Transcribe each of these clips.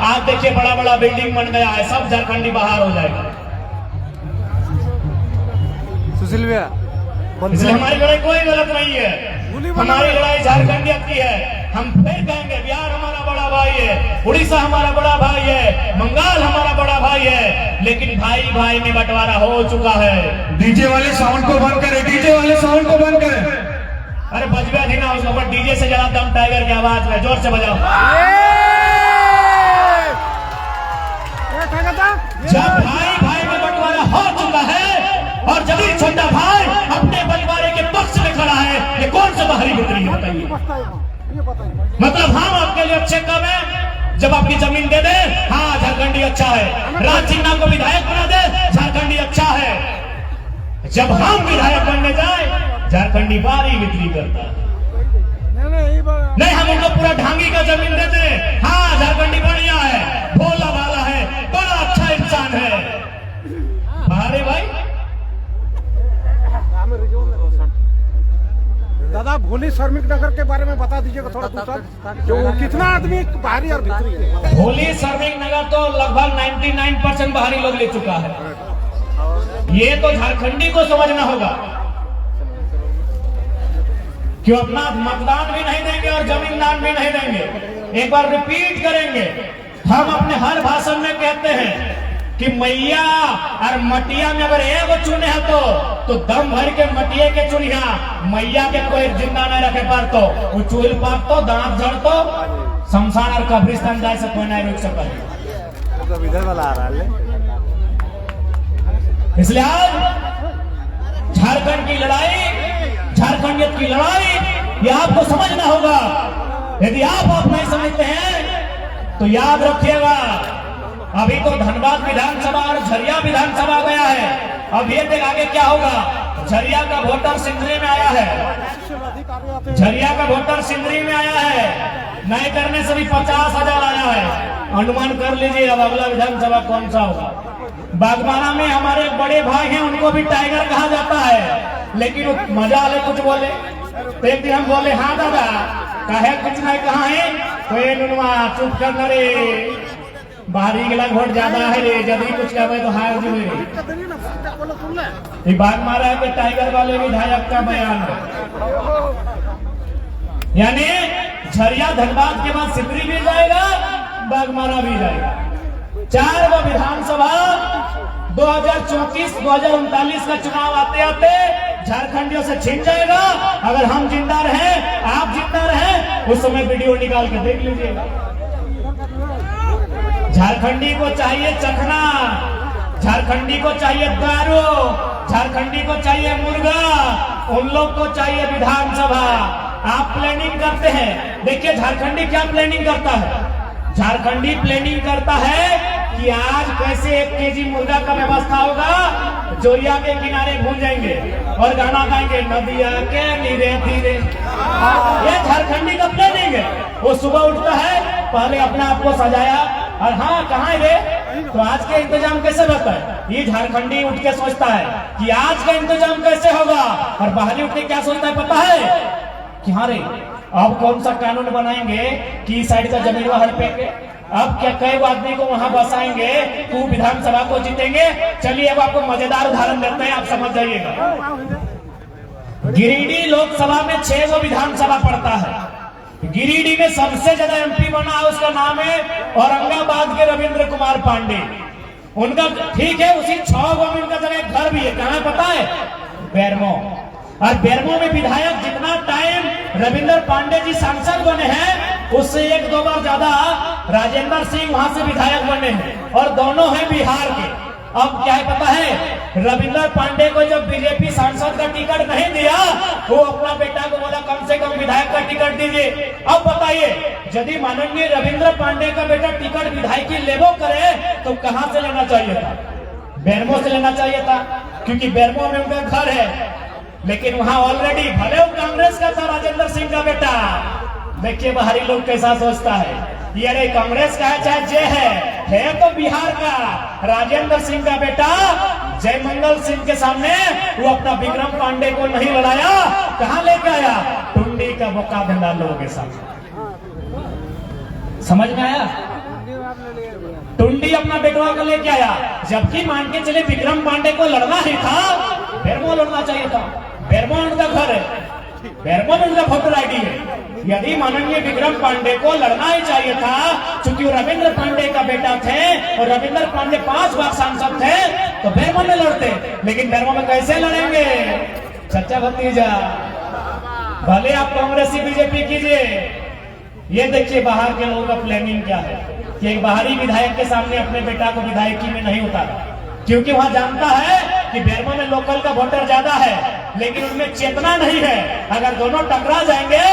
आज देखिए बड़ा बड़ा बिल्डिंग बन गया है, सब झारखंडी बाहर हो जाएगा। सुशील भैया, इसलिए हमारी लड़ाई कोई गलत नहीं है, हमारी लड़ाई झारखंडियत की है। हम फिर कहेंगे बिहार हमारा बड़ा भाई है, उड़ीसा हमारा बड़ा भाई है, बंगाल हमारा बड़ा भाई है, लेकिन भाई भाई में बंटवारा हो चुका है। डीजे वाले साउंड को बंद करें, डीजे वाले साउंड को बंद करें। अरे बजबे थी ना उसके ऊपर, डीजे से ज्यादा दम टाइगर की आवाज में, जोर से बजाओ। जब भाई भाई में बंटवारा हो चुका है और जब छोटा भाई अपने बंटवारे के पक्ष में खड़ा है, ये कौन सा बाहरी मित्र है बताइए? मतलब हम आपके लिए अच्छे कब है जब आपकी जमीन दे दे, हाँ झारखंडी अच्छा है। राज सिन्हा को विधायक बना दे, झारखंडी अच्छा है। जब हम विधायक बनने जाए, झारखंडी बारी बिक्री करता है। नहीं, हम उनको पूरा ढांगी का जमीन देते हैं, हाँ झारखंडी बढ़िया है, भोला भाला है, बड़ा अच्छा इंसान है। अरे भाई दादा भोली श्रमिक नगर के बारे में बता दीजिएगा थोड़ा दूसरा, जो कितना आदमी बाहरी और भीतरी है? भोली श्रमिक नगर तो लगभग 99% बाहरी लोग ले चुका है। ये तो झारखंडी को समझना होगा कि अपना मतदान भी नहीं देंगे और जमीन दान भी नहीं देंगे। एक बार रिपीट करेंगे, हम अपने हर भाषण में कहते हैं कि मैया और मटिया में अगर एक चुने है तो दम भर के मटिया के चुनिया, मैया के कोई जिंदा नहीं रखे पर तो वो चूल पाप तो दांत झड़ तो शमशान और कब्रिस्तान जाए से कोई नहीं रुक सकता। तो इधर वाला आ रहा है। इसलिए आज झारखंड की लड़ाई, झारखंडियत की लड़ाई, ये आपको समझना होगा। यदि आप नहीं समझते हैं तो याद रखिएगा, अभी तो धनबाद विधानसभा और झरिया विधानसभा गया है। अब ये देख आगे क्या होगा। झरिया का वोटर सिंदरी में आया है, झरिया का वोटर सिंदरी में आया है, नहीं करने से भी 50,000 आया है। अनुमान कर लीजिए अब अगला विधानसभा कौन सा होगा। बागबाना में हमारे बड़े भाई हैं, उनको भी टाइगर कहा जाता है, लेकिन मजा आले कुछ बोले तो एक दिन हम बोले हाँ दादा कहे कुछ नहीं कहा है तो ये नुनवा चुप कर रे, बाहरी के लग वोट ज्यादा है रे, जब भी कुछ कहे तो हार जो ये बात मारा है कि टाइगर वाले विधायक का बयान है। यानी झरिया धनबाद के बाद सिकरी भी जाएगा, बागमारा भी जाएगा। 4 गो विधानसभा 2034-2039 का चुनाव आते आते झारखंडियों से छिन जाएगा। अगर हम जिंदा रहे, आप जिंदा रहे, उस समय वीडियो निकाल के देख लीजिएगा। झारखंडी को चाहिए चखना, झारखंडी को चाहिए दारू, झारखंडी को चाहिए मुर्गा, उन लोग को चाहिए विधानसभा। आप प्लानिंग करते हैं, देखिए झारखंडी क्या प्लानिंग करता है। झारखंडी प्लानिंग करता है कि आज कैसे 1 केजी मुर्गा का व्यवस्था होगा, जोरिया के किनारे घूम जाएंगे और गाना गाएंगे नदिया के नीरे धीरे। ये झारखंडी का प्लानिंग है। वो सुबह उठता है, पहले अपने आप को सजाया और हाँ कहाँ है रे, तो आज का इंतजाम कैसे रहता है। ये झारखंडी उठ के सोचता है कि आज का इंतजाम कैसे होगा, और बाहरी उठ के क्या सोचता है पता है कि हाँ रे अब कौन सा कानून बनाएंगे कि साइड का जमीन हड़पेंगे, अब क्या कई आदमी को वहां बसाएंगे तो विधानसभा को जीतेंगे। चलिए अब आपको मजेदार उदाहरण देते हैं, आप समझ जाइएगा। गिरिडीह लोकसभा में 6 गो विधानसभा पड़ता है। गिरिडीह में सबसे ज्यादा एमपी बना, उसका नाम है औरंगाबाद के रविंद्र कुमार पांडे। उनका ठीक है, उसी 6 गो में उनका जगह घर भी है, कहाँ पता है, बेरमो। और बेरमो में विधायक जितना टाइम रविंद्र पांडे जी सांसद बने हैं, उससे 1-2 बार ज्यादा राजेंद्र सिंह वहां से विधायक बने हैं, और दोनों हैं बिहार के। अब क्या है पता है, रविंद्र पांडे को जब बीजेपी सांसद का टिकट नहीं दिया, वो अपना बेटा को बोला कम से कम विधायक का टिकट दीजिए। अब बताइए, यदि माननीय रविंद्र पांडे का बेटा टिकट विधायकी लेवो करे तो कहां से लेना चाहिए था, बेरमो से लेना चाहिए था, क्योंकि बेरमो में उनका घर है। लेकिन वहां ऑलरेडी भले वो कांग्रेस का था राजेंद्र सिंह का बेटा। देखिए बाहरी लोग कैसा सोचता है, ये अरे कांग्रेस का है चाहे जय है तो बिहार का। राजेंद्र सिंह का बेटा जयमंगल सिंह के सामने वो अपना विक्रम पांडे को नहीं लड़ाया, कहां लेके आया, टुंडी का बोका धंधा लोगों के सामने। समझ में आया? टुंडी अपना बेटवा को लेके आया, जबकि मान के चले विक्रम पांडे को लड़ना ही था, बेरमो लड़ना चाहिए था। बेरमो उनका घर है, बेरमो में उनका वोटर आईडी है। यदि माननीय विक्रम पांडे को लड़ना ही चाहिए था, क्योंकि वो रविंद्र पांडे का बेटा थे और रविंद्र पांडे 5 बार सांसद थे, तो बेरमो में लड़ते। लेकिन बेरमो में कैसे लड़ेंगे? चचा भतीजा, भले आप कांग्रेसी बीजेपी कीजिए। ये देखिए बाहर के लोगों का प्लानिंग क्या है कि एक बाहरी विधायक के सामने अपने बेटा को विधायकी में नहीं उतारा, क्योंकि वहां जानता है कि बेरमो में लोकल का वोटर ज्यादा है, लेकिन उनमें चेतना नहीं है। अगर दोनों टकरा जाएंगे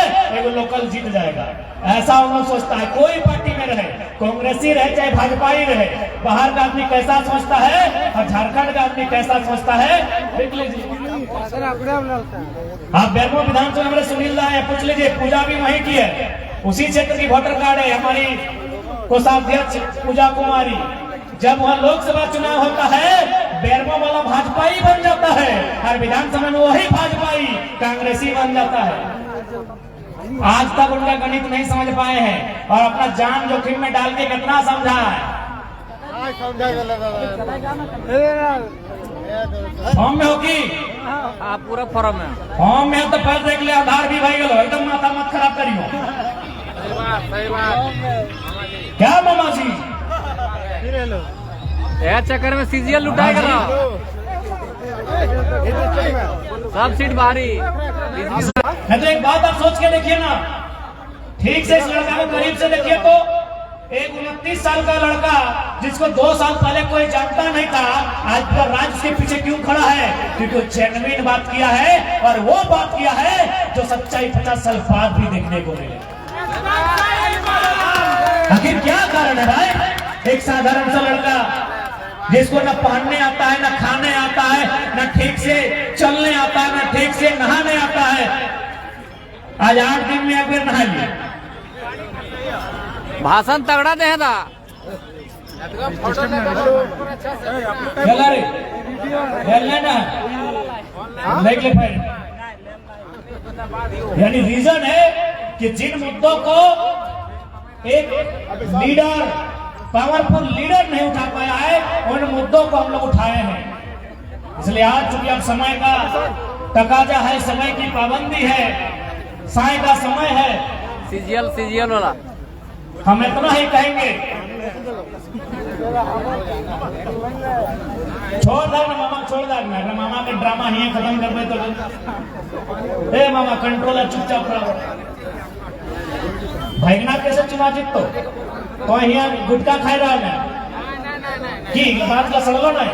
तो लोकल जीत जाएगा, ऐसा उन्होंने सोचता है। कोई पार्टी में रहे, कांग्रेसी रहे चाहे भाजपाई रहे, बाहर का आदमी कैसा सोचता है और झारखंड का आदमी कैसा सोचता है, देख लीजिए। आप बेरमो विधानसभा में सुनील दा है, पूछ लीजिए, पूजा भी वहीं की है, उसी क्षेत्र की वोटर कार्ड है हमारी कोषाध्यक्ष पूजा कुमारी। जब वहाँ लोकसभा चुनाव होता है, बेरमो वाला भाजपाई बन जाता है और विधानसभा में वही भाजपाई कांग्रेसी बन जाता है। आज तक उनका गणित नहीं समझ पाए हैं और अपना जान जोखिम में डाल के कितना समझा है। फॉर्म में होगी, पूरा फॉर्म है, फॉर्म में तो पहले देख ले, आधार भी भाई गलो, एकदम माथा मत खराब करियो। क्या मामा जी चक्कर में सीजीएल लुटाएगा ना, सब सीट भारी। नहीं तो एक बात आप सोच के देखिए ना, ठीक से इस लड़का को करीब से देखिए तो एक 29 साल का लड़का जिसको 2 साल पहले कोई जानता नहीं था, आज पूरा राज्य के पीछे क्यों खड़ा है? क्योंकि वो जेन्युइन बात किया है और वो बात किया है जो सच्चाई 50 साल बाद भी देखने को मिले। आखिर क्या कारण है भाई? एक साधारण सा लड़का जिसको न पहनने आता है, न खाने आता है, न ठीक से चलने आता है, न ठीक से नहाने आता है, आज 8 दिन में एक बार नहा लिया। भाषण तगड़ा दे था। देख ले भाई, यानी रीजन है कि जिन मुद्दों को एक लीडर, पावरफुल लीडर नहीं उठा पाया है, उन मुद्दों को हम लोग उठाए हैं। इसलिए आज चूंकि अब समय का तकाजा है, समय की पाबंदी है, साय का समय है, सीजीएल वाला हम इतना ही कहेंगे, छोड़ दे ना मामा, छोड़ दे ना मामा के ड्रामा ही खत्म कर दे तो। ए मामा कंट्रोलर चुपचाप रहो। भाईगना कैसे चुनाव जीतो तो यहाँ गुटखा खाई रहा है कि बात का सड़लो ना,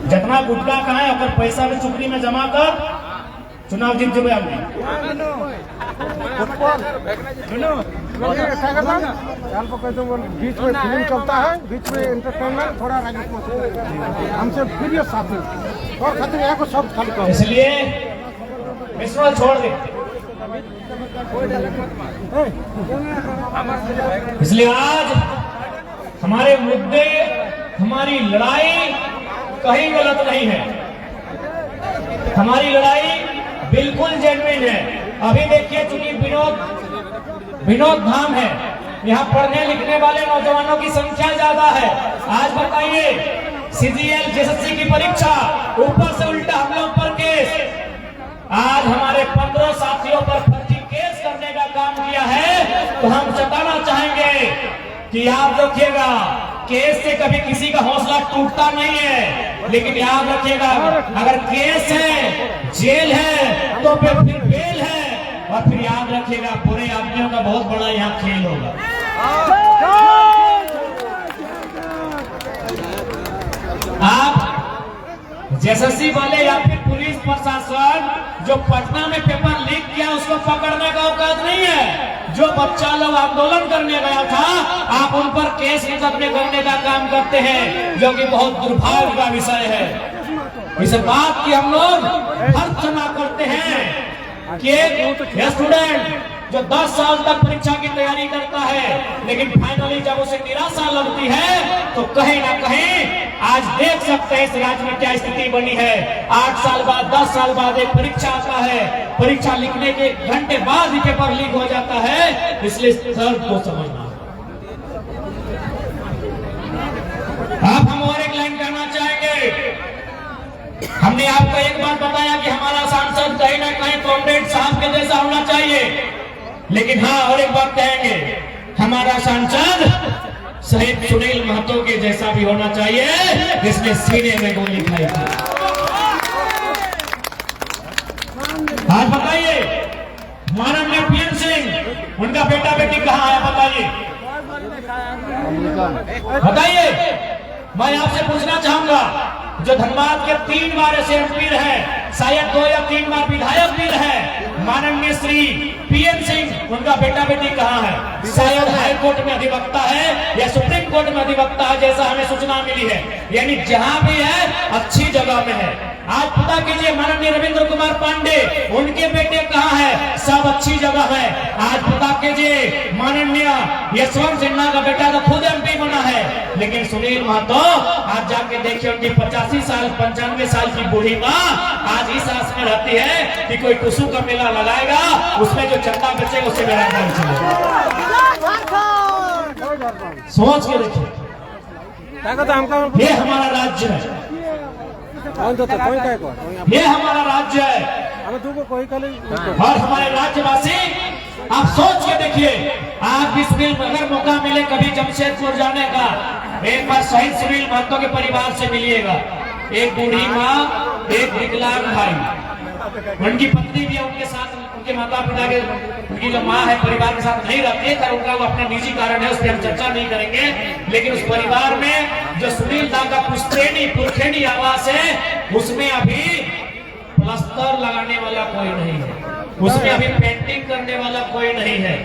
जितना गुटखा खाए अगर पैसा भी चुकरी में जमा कर चुनाव जीत जब बीच में फिल्म चलता है, बीच में एंटरटेनमेंट, थोड़ा हमसे वीडियो साथी और खातिर यहाँ को सब खाली करो। इसलिए विश्वास छोड़ दे। इसलिए आज हमारे मुद्दे, हमारी लड़ाई कहीं गलत नहीं है, हमारी लड़ाई बिल्कुल जेन्युइन है। अभी देखिए, चूंकि विनोद धाम है, यहाँ पढ़ने लिखने वाले नौजवानों की संख्या ज्यादा है। आज बताइए, सीजीएल जेएसएससी की परीक्षा, ऊपर से उल्टा हम लोग पर केस। आज हमारे 15 साथियों पर फर्जी केस करने का काम किया है, तो हम बताना चाहेंगे कि याद रखिएगा, केस से कभी किसी का हौसला टूटता नहीं है, लेकिन याद रखिएगा अगर केस है, जेल है, तो फिर बेल है, और फिर याद रखिएगा बुरे आदमियों का बहुत बड़ा यहाँ खेल होगा। आप जेएसएससी वाले या फिर पुलिस प्रशासन जो पटना में पेपर लीक किया उसको पकड़ने का औकात नहीं है। जो बच्चा लोग आंदोलन करने गया था, आप उन पर केस मुकदमे करने का काम करते हैं, जो कि बहुत दुर्भाग्य का विषय है। इस बात की हम लोग हर क्षमा करते हैं कि एक स्टूडेंट जो 10 साल तक परीक्षा की तैयारी करता है, लेकिन फाइनली जब उसे निराशा लगती है, तो कहीं ना कहीं आज देख सकते हैं इस राज्य में क्या स्थिति बनी है। 8 साल बाद, 10 साल बाद एक परीक्षा आता है, परीक्षा लिखने के घंटे बाद ही पेपर लीक हो जाता है। इसलिए सर को समझना, बात बताया कि हमारा सांसद कहीं ना कहीं कॉमरेड साहब के जैसा होना चाहिए, लेकिन हाँ और एक बात कहेंगे, हमारा सांसद शहीद सुनील महतो के जैसा भी होना चाहिए जिसने सीने में गोली खाई थी। आज बताइए माननीय पीएन सिंह, उनका बेटा बेटी कहाँ है बताइए, बताइए। मैं आपसे पूछना चाहूंगा, जो धनबाद के 3 बार ऐसे एमपी रहे, शायद 2 या 3 बार विधायक भी रहे, माननीय श्री पीएन सिंह, उनका बेटा बेटी कहाँ है? शायद हाई कोर्ट में अधिवक्ता है या सुप्रीम कोर्ट में अधिवक्ता है, जैसा हमें सूचना मिली है। यानी जहां भी है अच्छी जगह में है। आज पता कीजिए माननीय रविंद्र कुमार पांडे, उनके बेटे कहाँ है? सब अच्छी जगह है। आज पता कीजिए माननीय यशवंत सिन्हा का बेटा तो खुद एमपी बना है, लेकिन सुनील महतो आज जाके देखिए उनकी 85 साल 95 साल की बूढ़ी माँ आज इस आस में रहती है कि कोई टुसू का मेला लगाएगा, उसमें जो चंदा बचेगा उससे मेरा घर चलेगा। सोच के देखिए, ये हमारा राज्य है, ये हमारा राज्य है और हमारे राज्यवासी आप सोच के देखिए। आप भी सुनील, अगर मौका मिले कभी जमशेदपुर जाने का, एक बार शहीद सुनील महतो के परिवार से मिलिएगा। एक बूढ़ी माँ, एक विकलांग भाई, उनकी पत्नी भी है उनके साथ, उनके माता पिता के, उनकी जो माँ है परिवार के साथ नहीं रहती है, उनका वो अपना निजी कारण है, उस पर हम चर्चा नहीं करेंगे। लेकिन उस परिवार में जो सुनील दा का पुश्तैनी आवास है, उसमें अभी प्लास्टर लगाने वाला कोई नहीं है, उसमें अभी पेंटिंग करने वाला कोई नहीं है।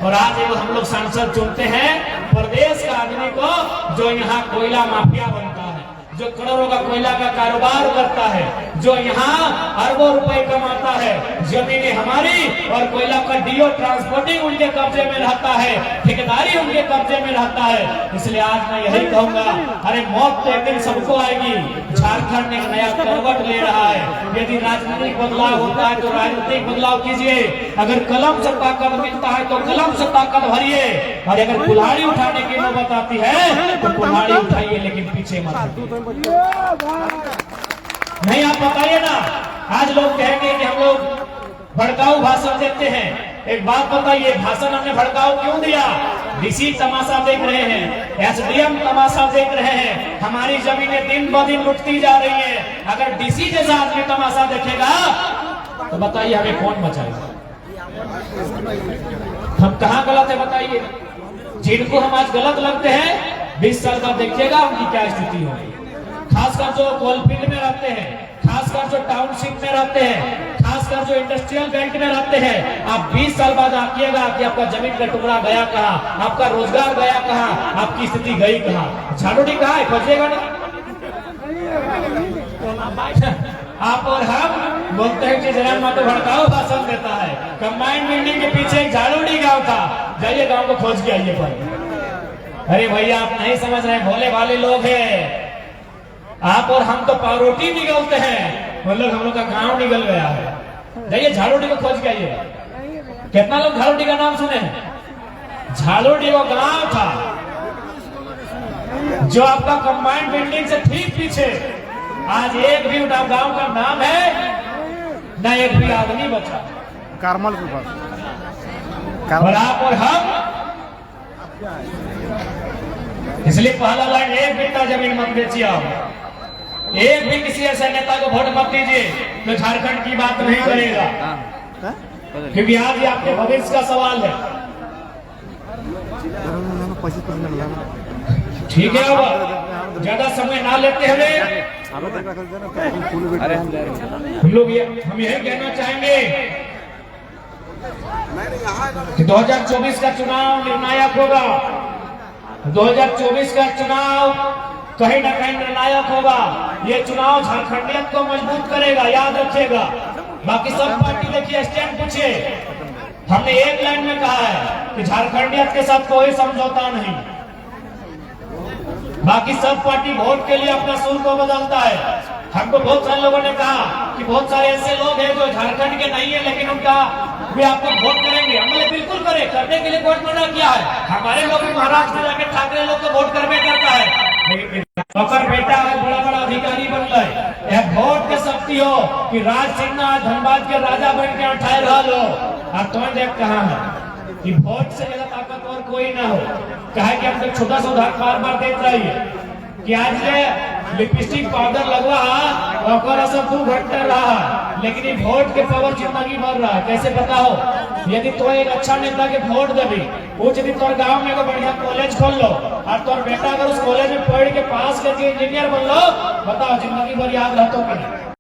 और आज वो हम लोग सांसद चुनते हैं प्रदेश का आदमी को, जो यहाँ कोयला माफिया बनता है, जो करोड़ों का कोयला का कारोबार करता है, जो यहाँ अरबों रुपए कमाता है। जमीनें हमारी और कोयला का डीओ ट्रांसपोर्टिंग उनके कब्जे में रहता है, ठेकेदारी उनके कब्जे में रहता है। इसलिए आज मैं यही कहूंगा, अरे मौत तो एक दिन सबको आएगी। झारखंड एक नया करवट ले रहा है। यदि राजनीतिक बदलाव होता है तो राजनीतिक बदलाव कीजिए, अगर कलम से ताकत मिलता है तो कलम से ताकत भरिए, और अगर कुल्हाड़ी उठाने की नौबत आती है तो कुल्हाड़ी उठाइए, लेकिन पीछे मत हटिए। नहीं आप बताइए ना, आज लोग कहेंगे कि हम लोग भड़काऊ भाषण देते हैं। एक बात बताइए, भाषण हमने भड़काऊ क्यों दिया? डीसी तमाशा देख रहे हैं, एसडीएम तमाशा देख रहे हैं, हमारी जमीनें दिन ब दिन लुटती जा रही है। अगर डीसी जैसा आदमी तमाशा देखेगा तो बताइए हमें कौन बचाएगा? हम कहाँ गलत है बताइए? जिनको हम आज गलत लगते हैं, 20 साल बाद देखिएगा उनकी क्या स्थिति होगी। खासकर जो कोलफील्ड में रहते हैं, खासकर जो टाउनशिप में रहते हैं, खासकर जो इंडस्ट्रियल बेल्ट में रहते हैं, आप 20 साल बाद आइएगा कि आपका जमीन का टुकड़ा गया कहाँ, आपका रोजगार गया कहाँ, आपकी स्थिति गई कहाँ? झाड़ूडी कहाँ है? खोजिएगा ना। आप और हम बोलते हैं कि जयराम मातो भड़काऊ भाषण देता है। कंबाइंड बिल्डिंग के पीछे एक झाड़ूडी गांव था, जाइए गांव को खोज के आइए पर। अरे भैया आप नहीं समझ रहे, भोले भाले लोग हैं आप और हम, तो पावरोटी निगलते हैं, मतलब हम लोग का गांव निकल गया है। जाइए झाड़ूडी को खोज के आइए। कितना लोग झाड़ूडी का नाम सुने हैं? झाड़ूडी वो गांव था जो आपका कंबाइंड बिल्डिंग से ठीक पीछे। आज एक भी गांव का नाम है न, एक भी आदमी बचा। कारमल के पास और आप और हम, इसलिए पहला लाइन, एक बिट्टा जमीन मत बेचिए आप। एक भी किसी ऐसे नेता को वोट मत दीजिए जो झारखंड की बात नहीं करेगा, क्योंकि आज ये आपके भविष्य का सवाल है। ठीक है, अब ज्यादा समय ना लेते हुए हम लोग हम यही कहना चाहेंगे कि 2024 का चुनाव निर्णायक होगा। 2024 का चुनाव कहीं ना कहीं निर्णायक होगा। ये चुनाव झारखंडियत को मजबूत करेगा, याद रखिएगा। बाकी सब पार्टी देखिए स्टैंड पूछिए, हमने एक लाइन में कहा है कि झारखंडियत के साथ कोई समझौता नहीं। बाकी सब पार्टी वोट के लिए अपना सुर को बदलता है। हमको बहुत सारे लोगों ने कहा कि बहुत सारे ऐसे लोग हैं जो झारखंड के नहीं है, लेकिन उनका वे आपको वोट करेंगे। हमने बिल्कुल करे, करने के लिए वोट मना किया है। हमारे लोग महाराष्ट्र में जाकर ठाकरे लोग को वोट करने करता है, बेटा बड़ा बड़ा अधिकारी बन गए। वोट के सब सकती हो कि राज सिंह आज धनबाद के राजा बन के उठाए रहा लो और तुम्हें देख कहा है कि वोट से ज्यादा ताकतवर कोई ना हो। कहे कि हम तो छोटा सा उदाहरण बार देते रहिए कि आज ये लिपस्टिक पाउडर लगवा और असर 2 घंटे रहा, लेकिन ये वोट के पावर जिंदगी भर रहा है। कैसे पता हो? यदि तो एक अच्छा नेता के वोट देवी, वो यदि तोर गांव में एगो बढ़िया कॉलेज खोल लो और तोर बेटा अगर उस कॉलेज में पढ़ के पास करके इंजीनियर बन लो, बताओ जिंदगी भर याद रहतो कि नहीं?